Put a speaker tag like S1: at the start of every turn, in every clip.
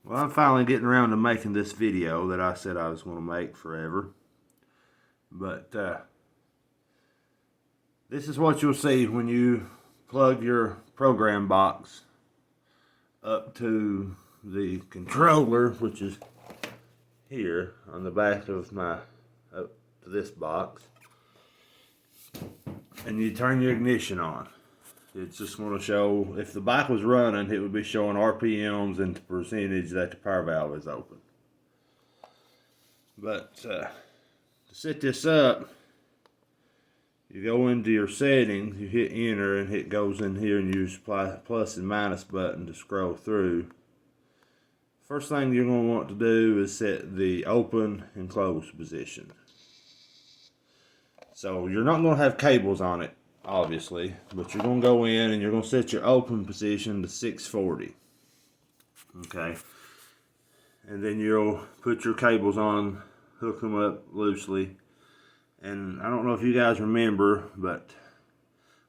S1: Well, I'm finally getting around to making this video that I said I was going to make forever. But this is what you'll see when you plug your program box up to the controller, which is here on the back of up to this box. And you turn your ignition on. It's just going to show, if the bike was running, it would be showing RPMs and the percentage that the power valve is open. But to set this up, you go into your settings, you hit enter, and it goes in here and you use plus and minus button to scroll through. First thing you're going to want to do is set the open and close position. So you're not going to have cables on it, obviously, but you're going to go in and you're going to set your open position to 640. Okay. And then you'll put your cables on, hook them up loosely. And I don't know if you guys remember, but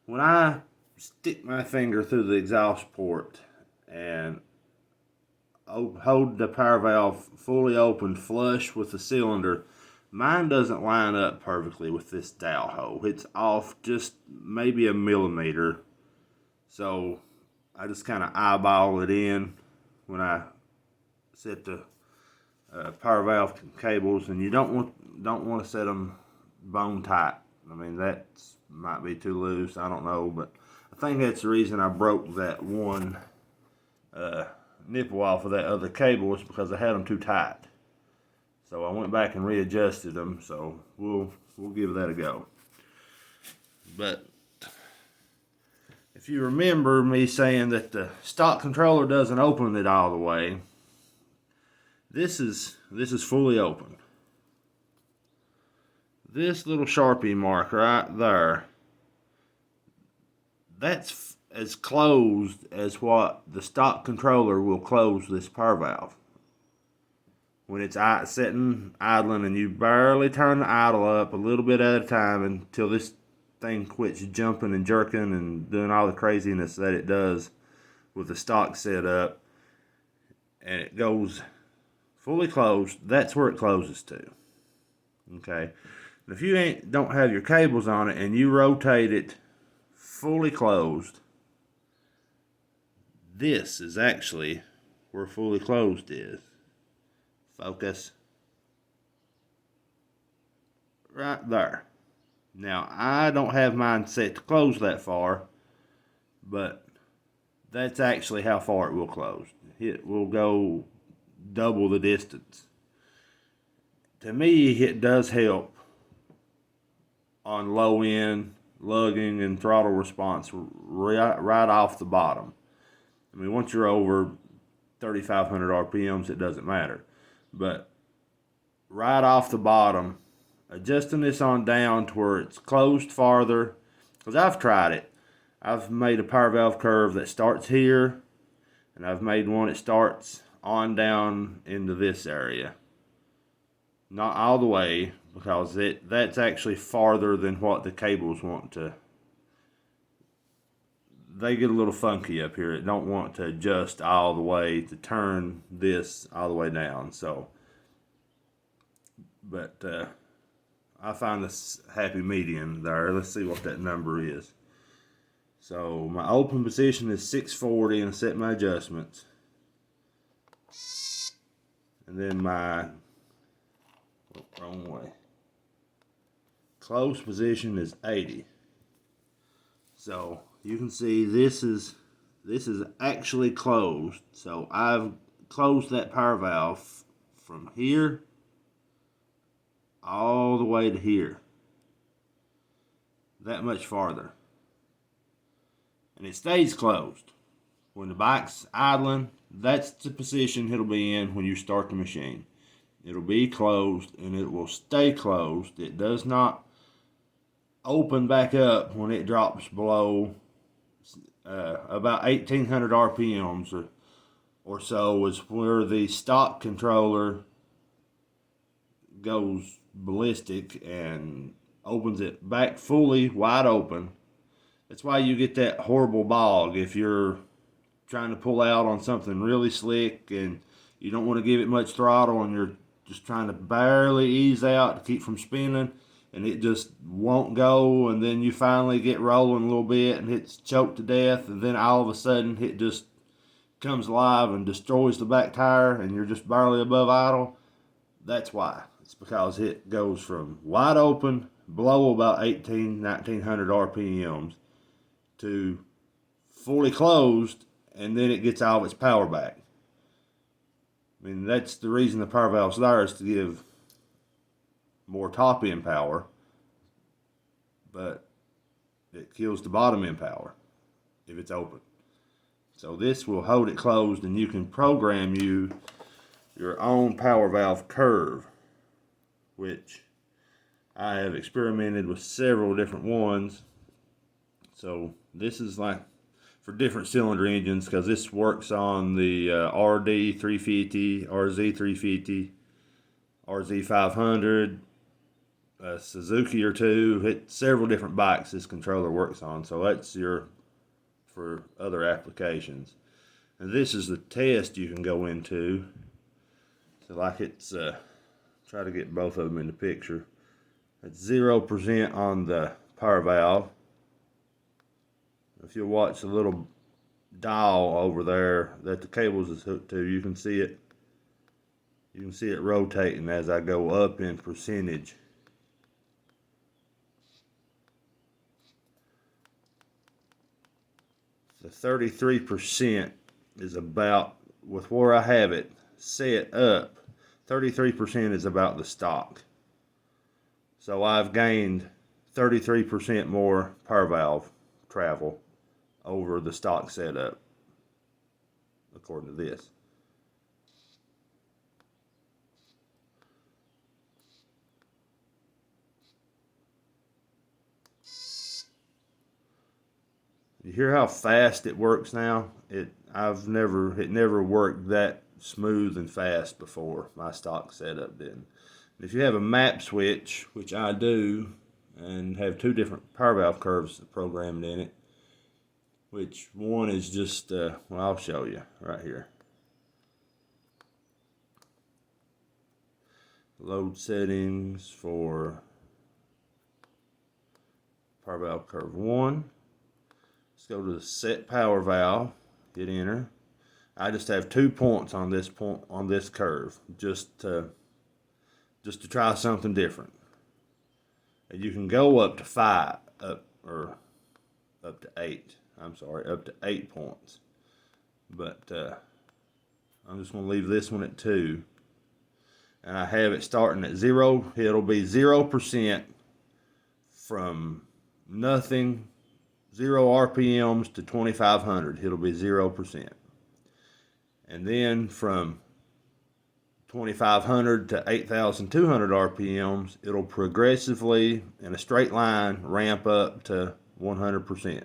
S1: when I stick my finger through the exhaust port and hold the power valve fully open flush with the cylinder, mine doesn't line up perfectly with this dowel hole. It's off just maybe a millimeter. So I just kind of eyeball it in when I set the power valve cables, and you don't want to set them bone tight. I mean, that might be too loose, I don't know, but I think that's the reason I broke that one nipple off of that other cable, was because I had them too tight. So I went back and readjusted them, so we'll give that a go. But if you remember me saying that the stock controller doesn't open it all the way, this is fully open. This little Sharpie mark right there, that's as closed as what the stock controller will close this power valve. When it's sitting idling and you barely turn the idle up a little bit at a time until this thing quits jumping and jerking and doing all the craziness that it does with the stock setup, and it goes fully closed, that's where it closes to. Okay. If you don't have your cables on it and you rotate it fully closed, this is actually where fully closed is. Focus. Right there. Now, I don't have mine set to close that far, but that's actually how far it will close. It will go double the distance. To me, it does help on low end lugging and throttle response right off the bottom. I mean, once you're over 3,500 RPMs, it doesn't matter. But right off the bottom, adjusting this on down to where it's closed farther, because I've tried it. I've made a power valve curve that starts here, and I've made one that starts on down into this area. Not all the way, because that's actually farther than what the cables want to. They get a little funky up here. It don't want to adjust all the way to turn this all the way down. So, but I find this happy medium there. Let's see what that number is. So my open position is 640, and I set my adjustments. And then my wrong way. Close position is 80. So you can see this is actually closed. So I've closed that power valve from here all the way to here. That much farther. And it stays closed. When the bike's idling, that's the position it'll be in when you start the machine. It'll be closed and it will stay closed. It does not open back up when it drops below about 1,800 RPMs or so is where the stock controller goes ballistic and opens it back fully wide open. That's why you get that horrible bog if you're trying to pull out on something really slick and you don't want to give it much throttle and you're just trying to barely ease out to keep from spinning, and it just won't go, and then you finally get rolling a little bit and it's choked to death, and then all of a sudden it just comes alive and destroys the back tire and you're just barely above idle. That's why. It's because it goes from wide open, below about 1900 RPMs, to fully closed, and then it gets all of its power back. I mean, that's the reason the power valve's there, is to give more top end power, but it kills the bottom end power if it's open. So this will hold it closed, and you can program your own power valve curve, which I have experimented with several different ones. So this is like for different cylinder engines, because this works on the RD350, RZ350, RZ500, Suzuki or two. It's several different bikes this controller works on, so that's for other applications. And this is the test you can go into. So like it's try to get both of them in the picture. It's 0% on the power valve. If you watch the little dial over there that the cables is hooked to, you can see it. You can see it rotating as I go up in percentage. The 33% is about, with where I have it set up, 33% is about the stock. So I've gained 33% more power valve travel over the stock setup, according to this. You hear how fast it works now? It never worked that smooth and fast before. My stock setup didn't. If you have a map switch, which I do, and have two different power valve curves programmed in it, which one is just, well, I'll show you right here. Load settings for power valve curve 1. Let's go to the set power valve, hit enter. I just have 2 points on this curve, just to try something different. And you can go up to up to 8 points. But I'm just going to leave this one at 2. And I have it starting at 0. It'll be 0% from nothing, 0 RPMs to 2500. It'll be 0%. And then from 2500 to 8200 RPMs, it'll progressively, in a straight line, ramp up to 100%.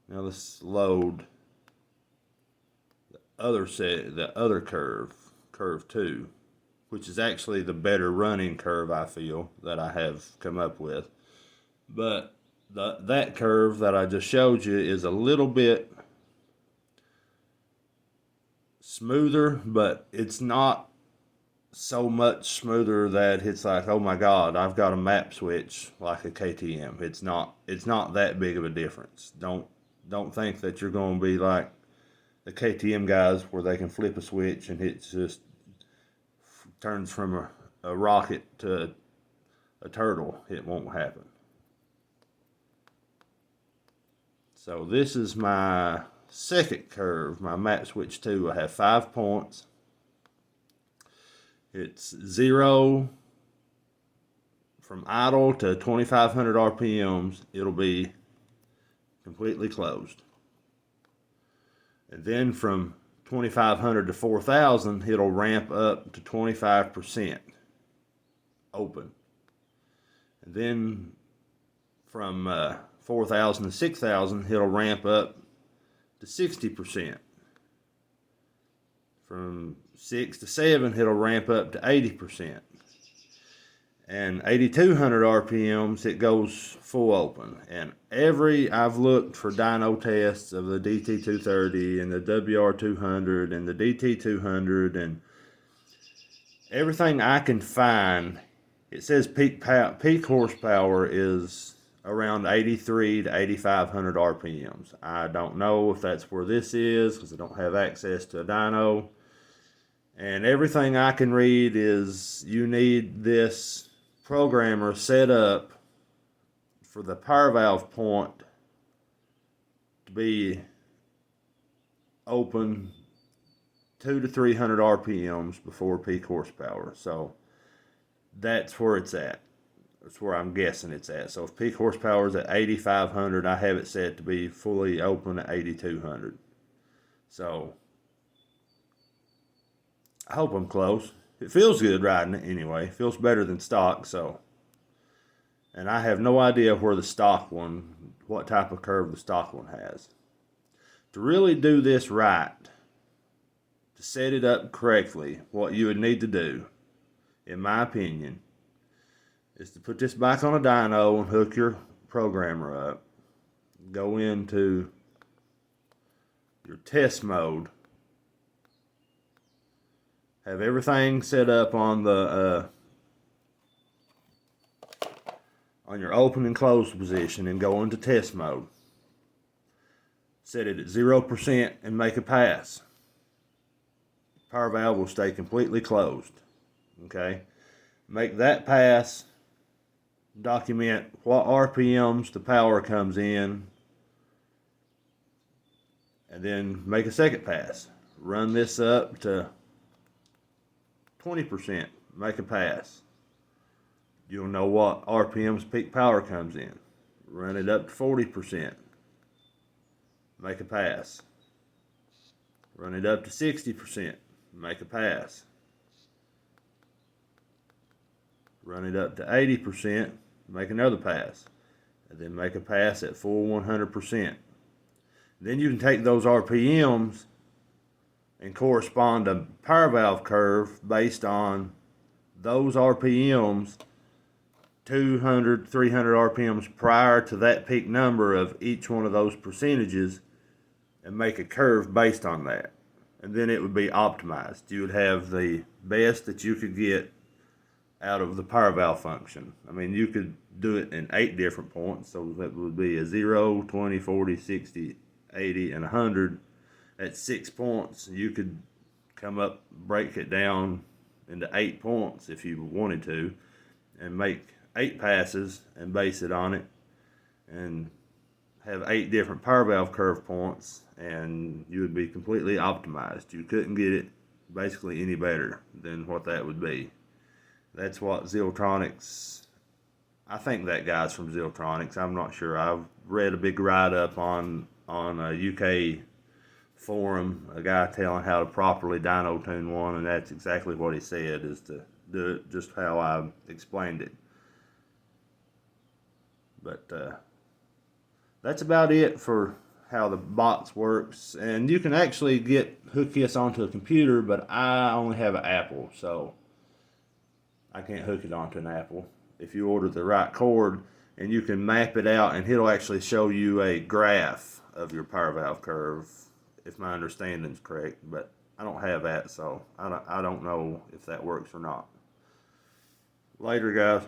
S1: Now let's load the other curve 2, which is actually the better running curve, I feel, that I have come up with. But that curve that I just showed you is a little bit smoother, but it's not so much smoother that it's like, oh my God, I've got a map switch like a KTM. It's not that big of a difference. Don't think that you're going to be like the KTM guys where they can flip a switch and it just turns from a rocket to a turtle. It won't happen. So this is my second curve, my map switch 2. I have 5 points. It's 0 from idle to 2500 RPMs. It'll be completely closed. And then from 2500 to 4000, it'll ramp up to 25% open. And then from 4000 to 6000, it'll ramp up to 60%. From 6 to 7, it'll ramp up to 80%. And 8200 RPMs, it goes full open. And I've looked for dyno tests of the DT230 and the WR200 and the DT200, and everything I can find, it says peak horsepower is around 83 to 8500 RPMs. I don't know if that's where this is because I don't have access to a dyno. And everything I can read is you need this programmer set up for the power valve point to be open 200 to 300 RPMs before peak horsepower. So that's where it's at. That's where I'm guessing it's at. So if peak horsepower is at 8,500, I have it set to be fully open at 8,200. So I hope I'm close. It feels good riding it anyway. It feels better than stock. So, and I have no idea where the stock one, what type of curve the stock one has. To really do this right, to set it up correctly, what you would need to do, in my opinion, is to put this back on a dyno and hook your programmer up. Go into your test mode. Have everything set up on the on your open and closed position, and go into test mode. Set it at 0% and make a pass. Power valve will stay completely closed. Okay, make that pass. Document what RPMs the power comes in, and then make a second pass. Run this up to 20%, make a pass. You'll know what RPMs peak power comes in. Run it up to 40%, make a pass. Run it up to 60%, make a pass. Run it up to 80%, make another pass. And then make a pass at full 100%. Then you can take those RPMs and correspond a power valve curve based on those RPMs, 200, 300 RPMs prior to that peak number of each one of those percentages, and make a curve based on that. And then it would be optimized. You would have the best that you could get out of the power valve function. I mean, you could do it in 8 different points, so that would be a 0, 20, 40, 60, 80, and 100. At 6 points, you could come up, break it down into 8 points if you wanted to, and make 8 passes and base it on it, and have 8 different power valve curve points, and you would be completely optimized. You couldn't get it basically any better than what that would be. That's what Zeeltronics, I think that guy's from Zeeltronics. I'm not sure. I've read a big write-up on a UK forum, a guy telling how to properly dyno tune one, and that's exactly what he said, is to do it just how I explained it. But that's about it for how the box works. And you can actually hook this onto a computer, but I only have an Apple, so I can't hook it onto an Apple. If you order the right cord, and you can map it out, and it'll actually show you a graph of your power valve curve, if my understanding is correct. But I don't have that, so I don't know if that works or not. Later, guys.